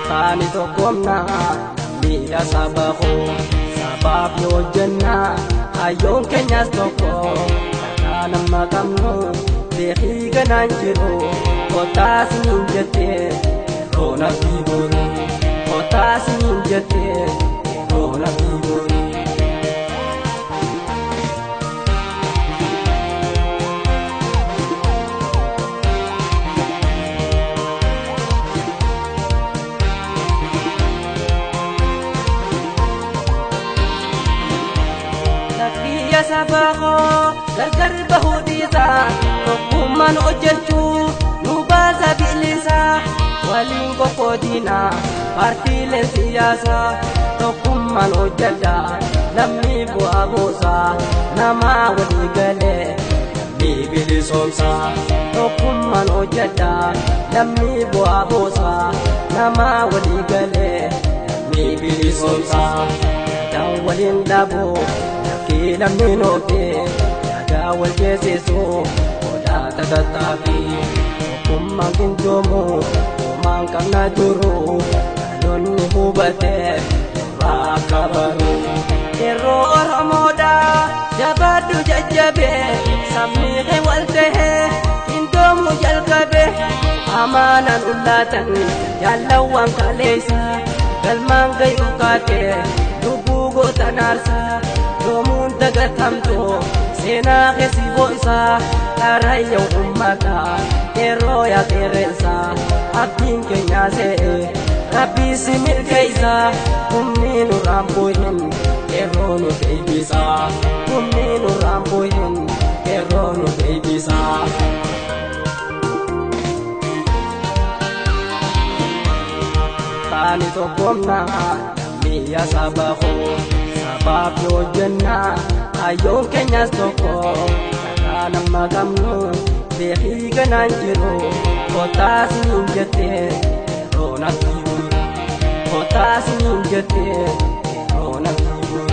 Tani tokomna biya sabaho sabab yo jenna ayon kenyas toko kana magamno dehi gananjiro kotas ninjete rona biburu kotas ninjete rona biburu sabaho gargar bahudisa tokuman ojerchu nubaza bilisa walingo kodina partile siyasa tokuman ojada lammi buagosa nama wadigale bibili somsa tokuman ojada lammi buagosa nama wadigale bibili somsa dawalin dabo kila minote agawal jeseso oda tatatapi kumangin jomo kumangkang na duro alon hubate rakabaru ero oramoda jabadu jajabe samire waltehe indomu jalkabe amanan ulatan jalawang kalesa galmangay ukate dubugo tanarsa domun dagatamto sena kesi boisa karaya ummata ero ya teresa abdin kenya se rabbi simil kaisa kumninu rambohin ero no keibisa kumninu rambohin ero no keibisa tani tokomna miya sabaho sabab yo jenna ayon kenyas toko kana magamno dehi gananjiro kotas ninjete rona biburu kotas ninjete rona biburu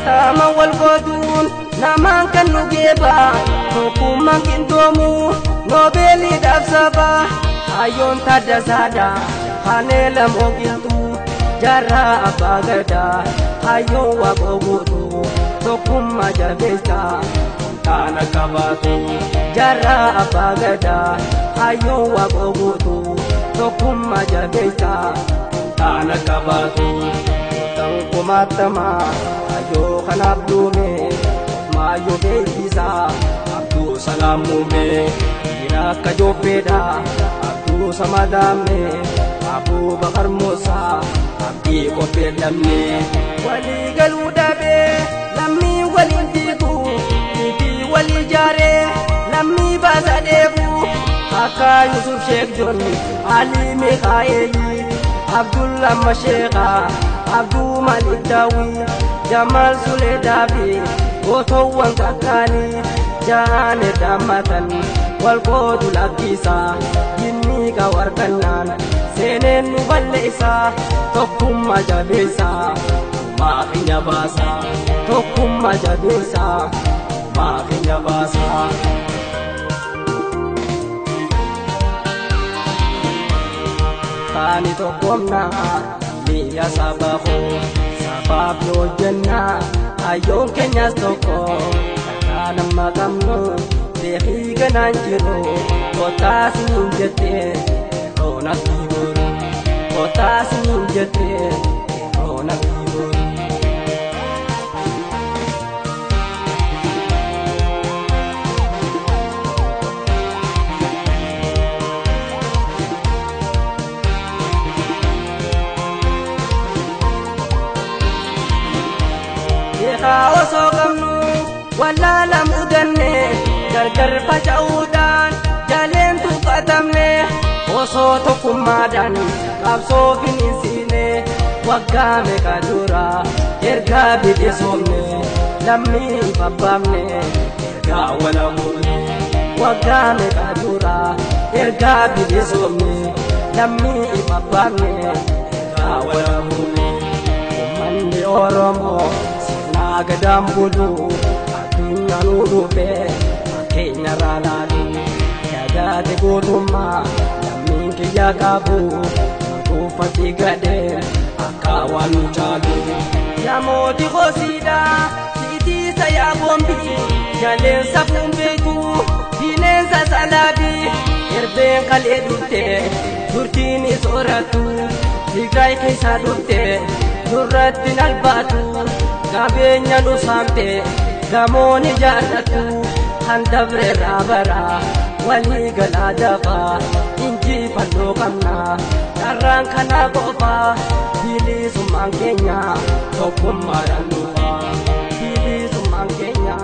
sama wal godun naman kan nugeba hukuman kindomu nobeli dafsaba ayon tadasada hanela mogitu jara abagada ayo wagogutu tokuma jabesta kana kabatu jara abagada ayo wagogutu tokuma jabesta kana kabatu kumatama ayo kanabdume mayo beisa abdu salamume ina kajopeda abdu samadame abu bakar musa abdi kopedamne wali galudabe lammi walintitu ibi wali jare lammi bazadebu aka yusuf sheikh john ali mikhaeli abdullah mashekha abdu malik dawi jamal sule dabi goto wankakani jane damatan wal qodu lakisa yinni ka warkanan senen walisa tokum majabisa ma khinya basa tokum majabisa ma khinya basa tani tokomna biya sabaho sabab yo jenna ayon kenyas toko kana magamno dehi gananjiro kotas ninjete rona biburu kotas ninjete rona biburu oso gamnu wala lamudanne gargar facaudan jalen tuqatamne oso tokumadan qabso finisine waggame kadura erga bidesomne lammii babbaafne ergaa walabuune waggaa meeqa dura ergaa bilisoomne lammii babbaafne ergaa walabuune uummanni Oromoo sirnaa gadaan bulu addunyaa nu dhufe fakkeenya irraa laalu yaadaate gootummaa lammiin kiyya qabu kuufatti gadee akka waan nu caalu yaa mootii hoosiidhaa siitiisa yaa boombii jaleensa fuunbeeku bineensa salaabii erbeen kalee dhuftee turtiin isooratu Tigraay keessa dhuftee nurratti nalbaatu qabeenya nu saamte gamoon ijaarratu kan dabreerraa bara walii galaa dafaa injifannoo qabna carraan kana qofa bilisummaan keenya tokkummaadhaan dhufa bilisummaan keenya